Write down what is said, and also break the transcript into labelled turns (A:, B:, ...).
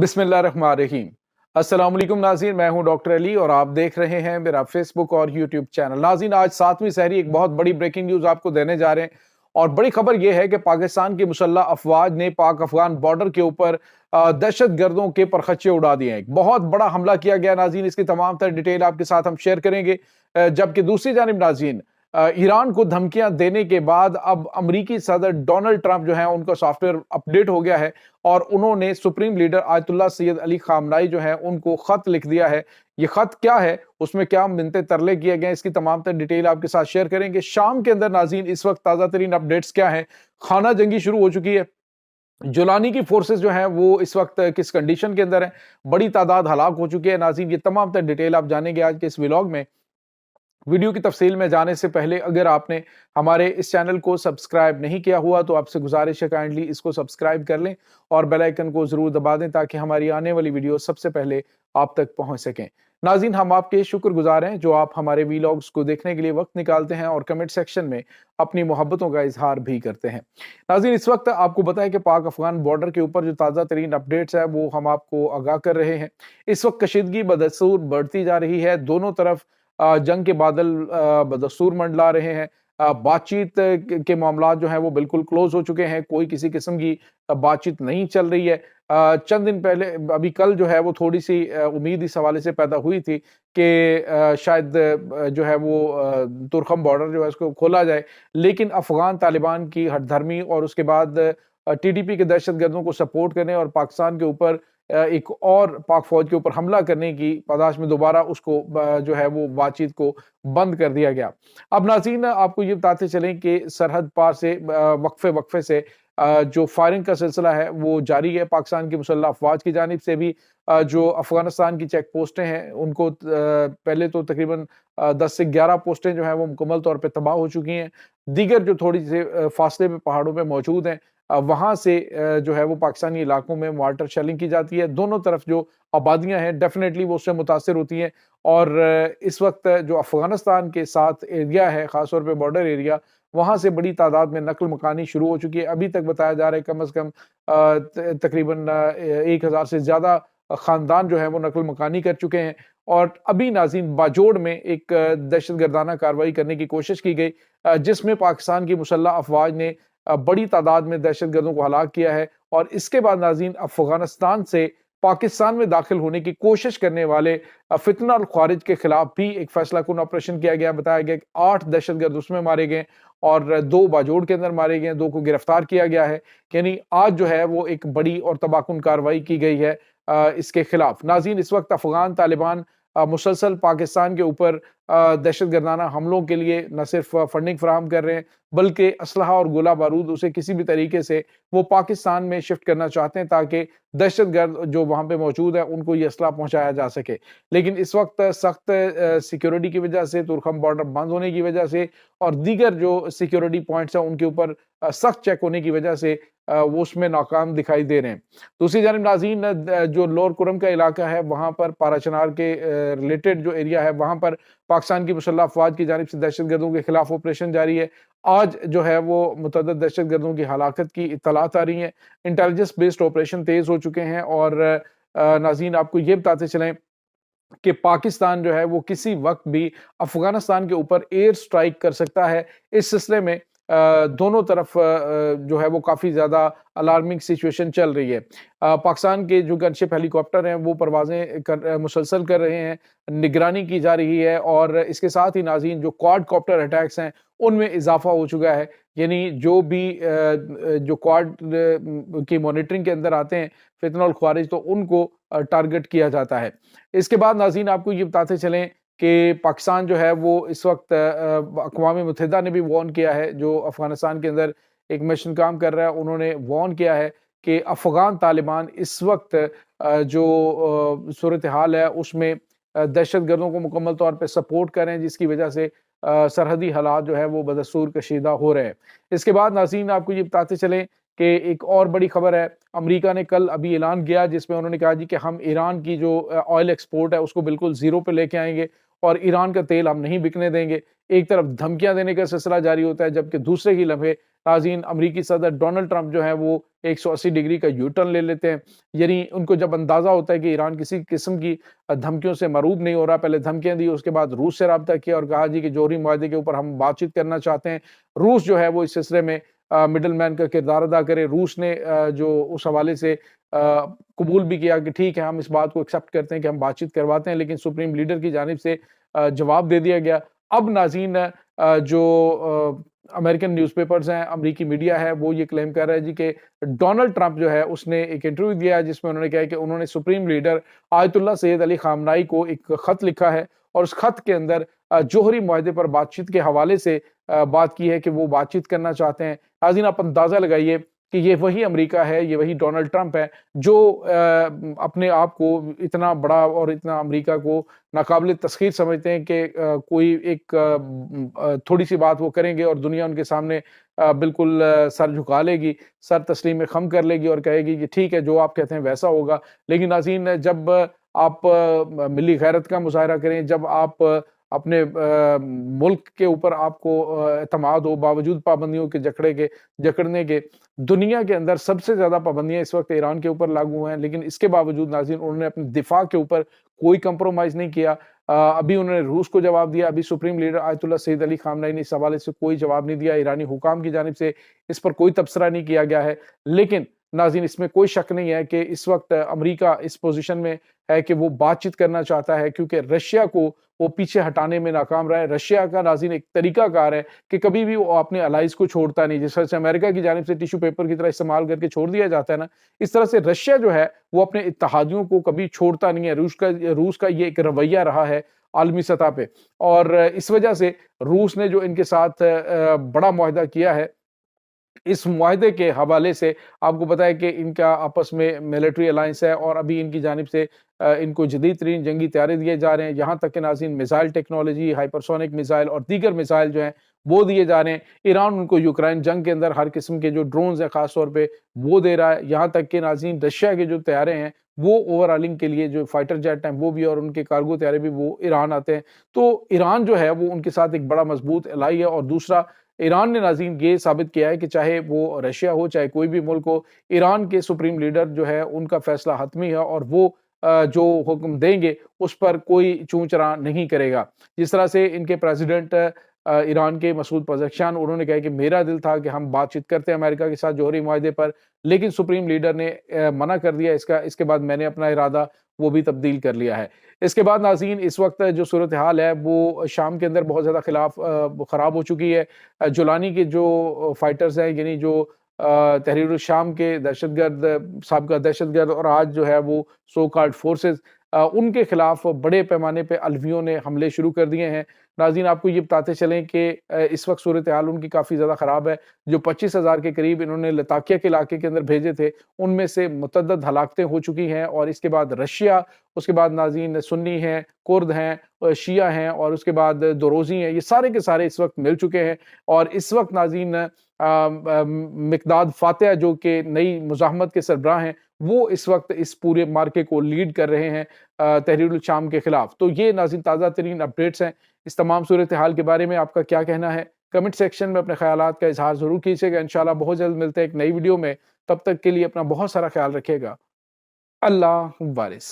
A: बिस्मिल्लाहिर्रहमानिर्रहीम। अस्सलाम वालेकुम नाज़रीन, मैं हूं डॉक्टर अली और आप देख रहे हैं मेरा फेसबुक और यूट्यूब चैनल। नाज़रीन, आज 7वीं सहरी एक बहुत बड़ी ब्रेकिंग न्यूज़ आपको देने जा रहे हैं और बड़ी खबर यह है कि पाकिस्तान की मुसल्लह अफवाज ने पाक अफगान बॉर्डर के ऊपर दहशत गर्दों के परखच्चे उड़ा दिए हैं। एक बहुत बड़ा हमला किया गया नाज़रीन, इसकी तमाम तर डिटेल आपके साथ हम शेयर करेंगे। जबकि दूसरी जानिब नाज़रीन, ईरान को धमकियां देने के बाद अब अमरीकी सदर डोनाल्ड ट्रंप जो है उनका सॉफ्टवेयर अपडेट हो गया है और उन्होंने supreme leader Ayatollah Syed Ali खामनाई जो है उनको खत लिख दिया है। ये खत क्या है, उसमें क्या मिन्नते तरले किए गए, इसकी तमाम तर डिटेल आपके साथ शेयर करेंगे। शाम के अंदर नाज़रीन इस वक्त ताज़ा तरीन अपडेट्स क्या है? खाना जंगी शुरू हो चुकी है। जुलानी की फोर्सेस जो है वो इस वक्त किस कंडीशन के अंदर है, बड़ी तादाद हलाक हो चुकी है। नाज़रीन, ये तमाम तर डिटेल आप जानेंगे आज के इस व्लॉग में। वीडियो की तफसील में जाने से पहले अगर आपने हमारे इस चैनल को सब्सक्राइब नहीं किया हुआ तो आपसे गुजारिश है काइंडली इसको सब्सक्राइब कर लें और बेल आइकन को जरूर दबा दें ताकि हमारी आने वाली वीडियो सबसे पहले आप तक पहुंच सकें। नाज़रीन, हम आपके शुक्रगुजार हैं जो आप हमारे वीलॉग्स को देखने के लिए वक्त निकालते हैं और कमेंट सेक्शन में अपनी मोहब्बतों का इजहार भी करते हैं। नाज़रीन, इस वक्त आपको बताएं कि पाक अफगान बॉर्डर के ऊपर जो ताज़ा तरीन अपडेट्स है वो हम आपको आगाह कर रहे हैं। इस वक्त कशीदगी बदस्तूर बढ़ती जा रही है। दोनों तरफ जंग के बादल बदस्तूर मंडला रहे हैं। बातचीत के मामला जो है वो बिल्कुल क्लोज हो चुके हैं। कोई किसी किस्म की बातचीत नहीं चल रही है। चंद दिन पहले अभी कल जो है वो थोड़ी सी उम्मीद इस हवाले से पैदा हुई थी कि शायद जो है वो तुरखम बॉर्डर जो है उसको खोला जाए, लेकिन अफगान तालिबान की हठधर्मी और उसके बाद टीडीपी के दहशतगर्दों को सपोर्ट करने और पाकिस्तान के ऊपर एक और पाक फौज के ऊपर हमला करने की पादाश में दोबारा उसको जो है वो बातचीत को बंद कर दिया गया। अब नाज़रीन, आपको ये बताते चलें कि सरहद पार से वक्फे वक्फे से जो फायरिंग का सिलसिला है वो जारी है। पाकिस्तान की मुसल्लह अफवाज की जानिब से भी जो अफगानिस्तान की चेक पोस्टें हैं उनको पहले तो तकरीबन 10 से 11 पोस्टें जो है वो मुकम्मल तौर पर तबाह हो चुकी हैं। दीगर जो थोड़ी से फासले में पहाड़ों में मौजूद हैं वहां से जो है वो पाकिस्तानी इलाकों में वाटर शेलिंग की जाती है। दोनों तरफ जो आबादियां हैं डेफिनेटली वो उससे मुतासर होती हैं और इस वक्त जो अफगानिस्तान के साथ एरिया है, खासतौर पे बॉर्डर एरिया, वहां से बड़ी तादाद में नकल मकानी शुरू हो चुकी है। अभी तक बताया जा रहा है कम अज कम तकरीबन 1000 से ज्यादा खानदान जो है वो नकल मकानी कर चुके हैं और अभी नाज़रीन बाजोड़ में एक दहशत गर्दाना कार्रवाई करने की कोशिश की गई जिसमें पाकिस्तान की मुसल्लह अफवाज ने बड़ी तादाद में दहशतगर्दों को हलाक किया है और इसके बाद नाज़रीन अफगानिस्तान से पाकिस्तान में दाखिल होने की कोशिश करने वाले फितना अल ख्वारिज के खिलाफ भी एक फैसला कुन ऑपरेशन किया गया। बताया गया कि 8 दहशतगर्द उसमें मारे गए और 2 बाजोड़ के अंदर मारे गए, 2 को गिरफ्तार किया गया है। यानी आज जो है वो एक बड़ी और तबाहकुन कार्रवाई की गई है इसके खिलाफ। नाज़रीन, इस वक्त अफगान तालिबान मुसलसल पाकिस्तान के ऊपर दहशत गर्दाना हमलों के लिए न सिर्फ फंडिंग फराहम कर रहे हैं बल्कि असलहा और गोला बारूद उसे किसी भी तरीके से वो पाकिस्तान में शिफ्ट करना चाहते हैं ताकि दहशतगर्द जो वहाँ पे मौजूद है उनको ये असला पहुँचाया जा सके। लेकिन इस वक्त सख्त सिक्योरिटी की वजह से, तुरखम बॉर्डर बंद होने की वजह से और दीगर जो सिक्योरिटी पॉइंट्स हैं उनके ऊपर सख्त चेक होने की वजह से वो उसमें नाकाम दिखाई दे रहे हैं। दूसरी जानिब नाज़रीन, जो लोअर कुरम का इलाका है वहाँ पर पाराचनार के रिलेटेड जो एरिया है वहाँ पर पाकिस्तान की मुसल्लह अफवाज की जानिब से दहशतगर्दों के खिलाफ ऑपरेशन जारी है। आज जो है वो मुतअद्दिद दहशतगर्दों की हलाकत की इत्तलात आ रही हैं। इंटेलिजेंस बेस्ड ऑपरेशन तेज हो चुके हैं और नाज़रीन आपको ये बताते चलें कि पाकिस्तान जो है वो किसी वक्त भी अफगानिस्तान के ऊपर एयर स्ट्राइक कर सकता है। इस सिलसिले में दोनों तरफ जो है वो काफ़ी ज़्यादा अलार्मिंग सिचुएशन चल रही है। पाकिस्तान के जो गनशिप हेलीकॉप्टर हैं वो परवाज़ें मुसलसल कर रहे हैं, निगरानी की जा रही है और इसके साथ ही नाज़रीन जो क्वाड कॉप्टर अटैक्स हैं उनमें इजाफा हो चुका है। यानी जो भी जो क्वाड की मॉनिटरिंग के अंदर आते हैं फितना अल ख्वारिज तो उनको टारगेट किया जाता है। इसके बाद नाज़रीन आपको ये बताते चलें कि पाकिस्तान जो है वो इस वक्त अक़वाम मुत्तहिदा ने भी वार्न किया है, जो अफगानिस्तान के अंदर एक मिशन काम कर रहा है, उन्होंने वार्न किया है कि अफगान तालिबान इस वक्त जो सूरत हाल है उसमें दहशतगर्दों को मुकम्मल तौर पर सपोर्ट करें जिसकी वजह से सरहदी हालात जो है वो बदस्तूर कशीदा हो रहे हैं। इसके बाद नाज़रीन आपको ये बताते चलें कि एक और बड़ी खबर है। अमेरिका ने कल अभी ऐलान किया जिसमें उन्होंने कहा जी कि हम ईरान की जो ऑयल एक्सपोर्ट है उसको बिल्कुल ज़ीरो पे लेके आएंगे और ईरान का तेल हम नहीं बिकने देंगे। एक तरफ धमकियां देने का सिलसिला जारी होता है, जबकि दूसरे ही लम्हे नाज़रीन अमरीकी सदर डोनाल्ड ट्रंप जो है वो 180 डिग्री का यू टर्न ले लेते हैं। यानी उनको जब अंदाजा होता है कि ईरान किसी किस्म की धमकियों से मरूब नहीं हो रहा, पहले धमकियां दी, उसके बाद रूस से रब्ता किया और कहा जी कि जौहरी मुआहदे के ऊपर हम बातचीत करना चाहते हैं। रूस जो है वो इस सिलसिले में मिडल मैन का किरदार अदा करे। रूस ने जो उस हवाले से कबूल भी किया कि ठीक है, हम इस बात को एक्सेप्ट करते हैं कि हम बातचीत करवाते हैं, लेकिन सुप्रीम लीडर की जानिब से जवाब दे दिया गया। अब नाज़रीन जो अमेरिकन न्यूज़पेपर्स हैं, अमरीकी मीडिया है, वो ये क्लेम कर रहा है जी कि डोनाल्ड ट्रंप जो है उसने एक इंटरव्यू दिया है जिसमें उन्होंने कहा कि उन्होंने supreme leader Ayatollah Syed Ali खामनाई को एक खत लिखा है और उस खत के अंदर जौहरी मुआहदे पर बातचीत के हवाले से बात की है कि वो बातचीत करना चाहते हैं। नाज़रीन आप अंदाज़ा लगाइए कि ये वही अमेरिका है, ये वही डोनाल्ड ट्रंप है जो अपने आप को इतना बड़ा और इतना अमेरिका को नाकाबिल तस्खीर समझते हैं कि कोई एक थोड़ी सी बात वो करेंगे और दुनिया उनके सामने बिल्कुल सर झुका लेगी, सर तस्लीम खम कर लेगी और कहेगी कि ठीक है, जो आप कहते हैं वैसा होगा। लेकिन नाज़रीन जब आप मिली गैरत का मुज़ाहरा करें, जब आप अपने मुल्क के ऊपर आपको एतमाद हो बावजूद पाबंदियों के जकड़ने के, दुनिया के अंदर सबसे ज़्यादा पाबंदियां इस वक्त ईरान के ऊपर लागू हैं, लेकिन इसके बावजूद नाज़रीन उन्होंने अपने दिफा के ऊपर कोई कंप्रोमाइज़ नहीं किया। अभी उन्होंने रूस को जवाब दिया, अभी supreme leader Ayatollah Syed Ali खामनाई ने इस हवाले से कोई जवाब नहीं दिया। ईरानी हुकाम की जानिब से इस पर कोई तबसरा नहीं किया गया है। लेकिन नाज़रीन इसमें कोई शक नहीं है कि इस वक्त अमेरिका इस पोजीशन में है कि वो बातचीत करना चाहता है, क्योंकि रशिया को वो पीछे हटाने में नाकाम रहा है। रशिया का नाज़रीन एक तरीकाकार है कि कभी भी वो अपने अलाइज को छोड़ता नहीं। जिस तरह से अमेरिका की जानिब से टिश्यू पेपर की तरह इस्तेमाल करके छोड़ दिया जाता है ना, इस तरह से रशिया जो है वो अपने इत्तेहादियों को कभी छोड़ता नहीं है। रूस का ये एक रवैया रहा है आलमी सतह पे, और इस वजह से रूस ने जो इनके साथ बड़ा मुआहदा किया है, इस मुआहदे के हवाले से आपको पता है कि इनका आपस में मिलिट्री अलायंस है और अभी इनकी जानिब से इनको जदीद तरीन जंगी तैयारी दिए जा रहे हैं। यहाँ तक कि नाज़रीन मिसाइल टेक्नोलॉजी, हाइपरसोनिक मिसाइल और दीगर मिसाइल जो हैं वो दिए जा रहे हैं। ईरान उनको यूक्रेन जंग के अंदर हर किस्म के जो ड्रोन्स हैं ख़ास तौर पे वो दे रहा है। यहाँ तक कि नाज़रीन रशिया के जो तैयारे हैं वो ओवरऑलिंग के लिए जो फाइटर जेट हैं वो भी, और उनके कार्गो तैयारे भी वो ईरान आते हैं। तो ईरान जो है वो उनके साथ एक बड़ा मजबूत एलाई है। और दूसरा, ईरान ने नाज़रीन ये साबित किया है कि चाहे वो रशिया हो, चाहे कोई भी मुल्क हो, ईरान के सुप्रीम लीडर जो है उनका फैसला हतमी है और वो जो हुक्म देंगे उस पर कोई चूं-चरां नहीं करेगा। जिस तरह से इनके प्रेसिडेंट ईरान के मसूद पज़ेश्कियान, उन्होंने कहा कि मेरा दिल था कि हम बातचीत करते हैं अमेरिका के साथ जौहरी मुआहदे पर, लेकिन सुप्रीम लीडर ने मना कर दिया इसके बाद मैंने अपना इरादा वो भी तब्दील कर लिया है। इसके बाद नाज़रीन इस वक्त जो सूरत हाल है वो शाम के अंदर बहुत ज़्यादा ख़राब हो चुकी है। जुलानी के जो फाइटर्स हैं, यानी जो तहरीर शाम के दहशतगर्द, साबका दहशतगर्द और आज जो है वो सो कॉल्ड फोर्सेस, उनके खिलाफ बड़े पैमाने पे अलवियों ने हमले शुरू कर दिए हैं। नाज़रीन आपको ये बताते चलें कि इस वक्त सूरत हाल उनकी काफ़ी ज़्यादा ख़राब है। जो 25,000 के करीब इन्होंने लताकिया के इलाके के अंदर भेजे थे, उनमें से मुतअद्दिद हलाकतें हो चुकी हैं। और इसके बाद रशिया, उसके बाद नाज़रीन सुन्नी हैं, कुर्द हैं, शिया हैं और उसके बाद दोरोज़ी हैं, ये सारे के सारे इस वक्त मिल चुके हैं। और इस वक्त नाज़रीन मिक़दाद फ़ातिह जो कि नई मुज़ाहमत के सरबराह हैं, वो इस वक्त इस पूरे मार्के को लीड कर रहे हैं तहरीरुल शाम के खिलाफ। तो ये नाज़रीन ताज़ा तरीन अपडेट्स हैं। इस तमाम सूरत हाल के बारे में आपका क्या कहना है? कमेंट सेक्शन में अपने ख़यालात का इज़हार ज़रूर कीजिएगा। इंशाअल्लाह बहुत जल्द मिलते हैं एक नई वीडियो में। तब तक के लिए अपना बहुत सारा ख़्याल रखिएगा। अल्लाह वारिस।